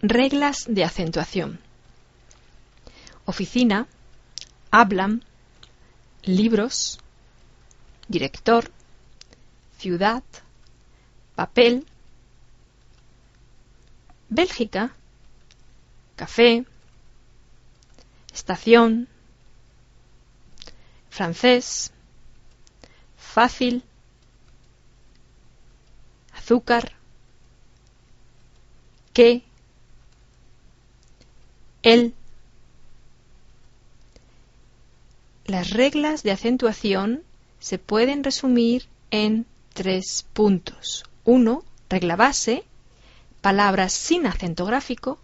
Reglas de acentuación. Oficina, hablan, libros, director, ciudad, papel, Bélgica, café, estación, francés, fácil, azúcar, qué, él. Las reglas de acentuación se pueden resumir en 3 puntos. 1. Regla base, palabras sin acento gráfico.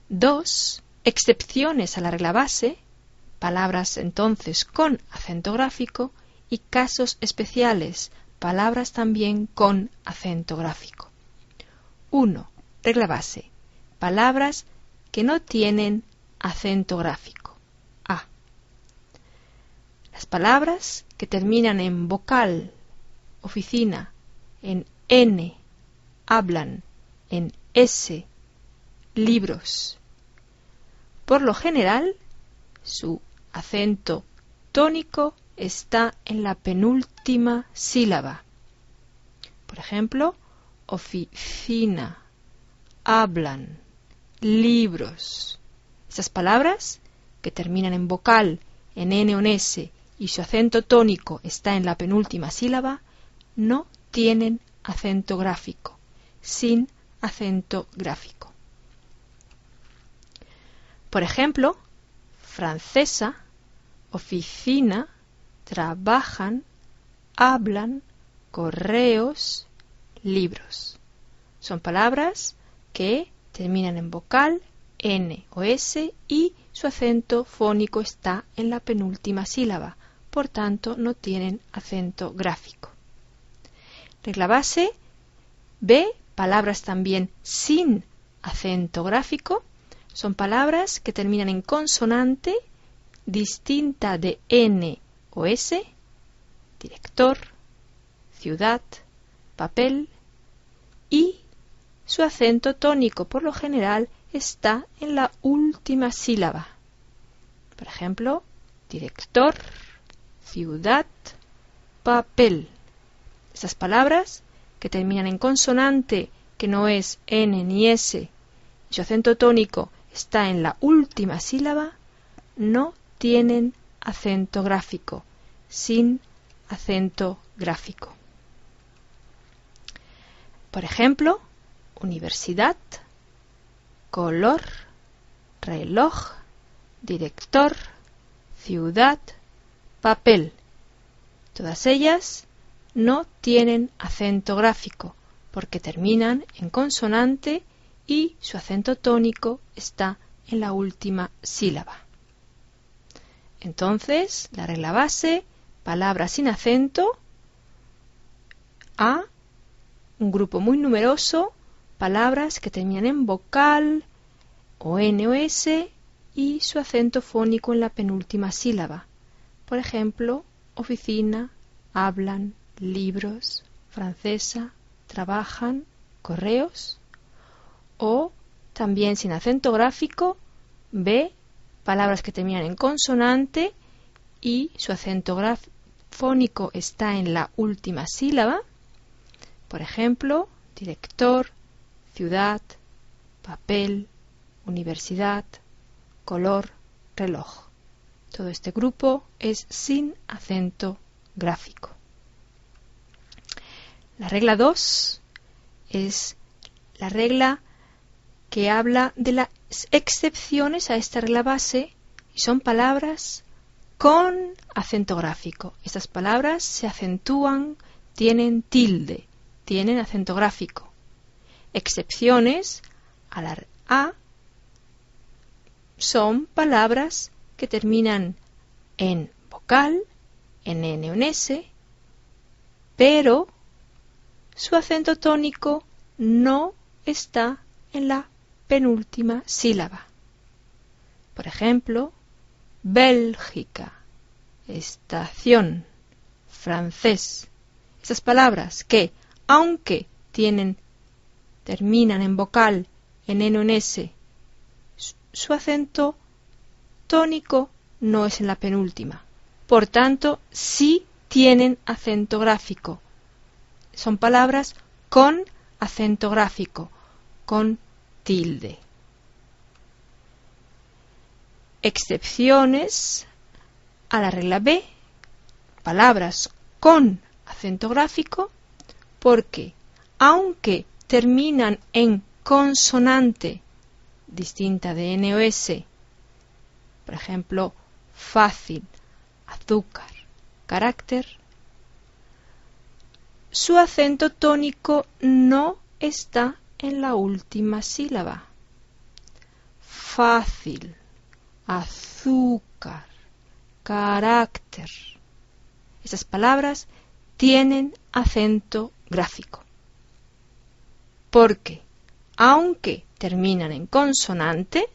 2. Excepciones a la regla base, palabras entonces con acento gráfico. Y casos especiales, palabras también con acento gráfico. 1. Regla base, palabras que no tienen acento gráfico. A. Las palabras que terminan en vocal, oficina, en N, hablan, en S, libros. Por lo general, su acento tónico está en la penúltima sílaba. Por ejemplo, oficina, hablan, libros. Estas palabras que terminan en vocal, en N o en S, y su acento tónico está en la penúltima sílaba, no tienen acento gráfico, sin acento gráfico. Por ejemplo, francesa, oficina, trabajan, hablan, correos, libros. Son palabras que terminan en vocal, N o S, y su acento fónico está en la penúltima sílaba, por tanto no tienen acento gráfico. Regla base B. Palabras también sin acento gráfico son palabras que terminan en consonante distinta de N o S, director, ciudad, papel, y su acento tónico por lo general está en la última sílaba. Por ejemplo, director, ciudad, papel. Esas palabras que terminan en consonante que no es N ni S y su acento tónico está en la última sílaba, no tienen acento gráfico, sin acento gráfico. Por ejemplo, universidad, color, reloj, director, ciudad, papel. Todas ellas no tienen acento gráfico porque terminan en consonante y su acento tónico está en la última sílaba. Entonces, la regla base, palabras sin acento. A. Un grupo muy numeroso, palabras que terminan en vocal o N o S y su acento fónico en la penúltima sílaba. Por ejemplo, oficina, hablan, libros, francesa, trabajan, correos. O también sin acento gráfico, B. Palabras que terminan en consonante y su acento fónico está en la última sílaba. Por ejemplo, director, ciudad, papel, universidad, color, reloj. Todo este grupo es sin acento gráfico. La regla 2 es la regla que habla de las excepciones a esta regla base y son palabras con acento gráfico. Estas palabras se acentúan, tienen tilde, tienen acento gráfico. Excepciones a la A son palabras que terminan en vocal, en N o en S, pero su acento tónico no está en la penúltima sílaba. Por ejemplo, Bélgica, estación, francés. Esas palabras que, aunque terminan en vocal en N o en S, su acento tónico no es en la penúltima. Por tanto, sí tienen acento gráfico. Son palabras con acento gráfico, con tilde. Excepciones a la regla B. Palabras con acento gráfico porque, aunque terminan en consonante distinta de N o S, por ejemplo, fácil, azúcar, carácter, su acento tónico no está en la última sílaba. Fácil, azúcar, carácter. Esas palabras tienen acento gráfico. Porque, aunque terminan en consonante,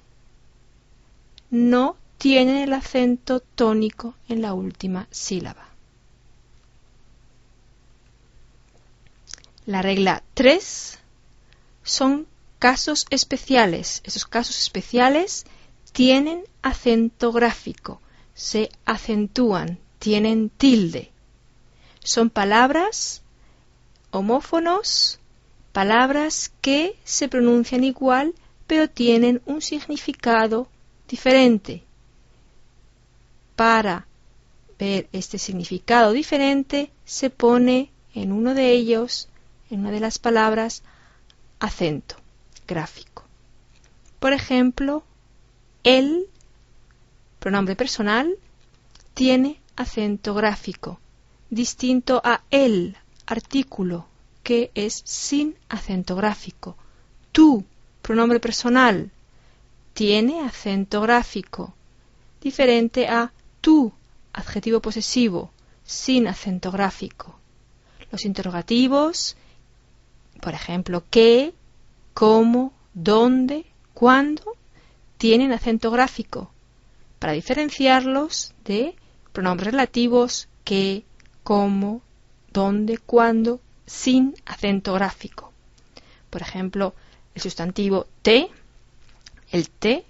no tienen el acento tónico en la última sílaba. La regla 3 son casos especiales. Esos casos especiales tienen acento gráfico, se acentúan, tienen tilde. Son palabras, homófonos, palabras que se pronuncian igual pero tienen un significado diferente. Para ver este significado diferente se pone en uno de ellos, en una de las palabras, acento gráfico. Por ejemplo, el pronombre personal tiene acento gráfico, distinto a el artículo, que es sin acento gráfico. Tu pronombre personal tiene acento gráfico, diferente a tu adjetivo posesivo, sin acento gráfico. Los interrogativos, por ejemplo, qué, cómo, dónde, cuándo, tienen acento gráfico, para diferenciarlos de pronombres relativos qué, cómo, dónde, cuándo, sin acento gráfico. Por ejemplo, el sustantivo te, el te,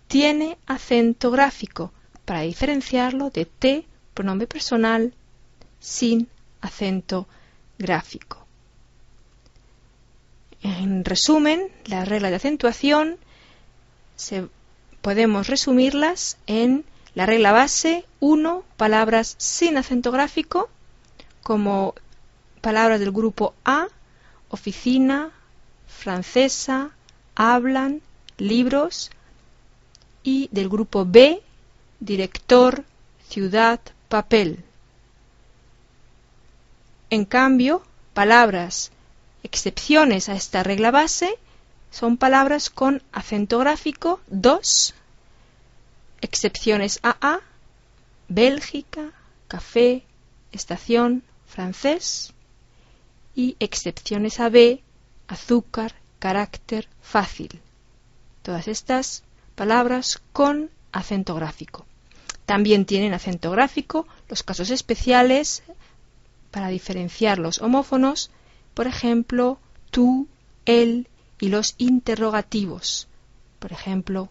tiene acento gráfico, para diferenciarlo de te, pronombre personal, sin acento gráfico. En resumen, las reglas de acentuación podemos resumirlas en la regla base 1, palabras sin acento gráfico, como palabras del grupo A, oficina, francesa, hablan, libros, y del grupo B, director, ciudad, papel. En cambio, palabras excepciones a esta regla base son palabras con acento gráfico 2, excepciones a A, Bélgica, café, estación, francés, y excepciones a B, azúcar, carácter, fácil. Todas estas palabras con acento gráfico. También tienen acento gráfico los casos especiales para diferenciar los homófonos, por ejemplo, tú, él y los interrogativos. Por ejemplo,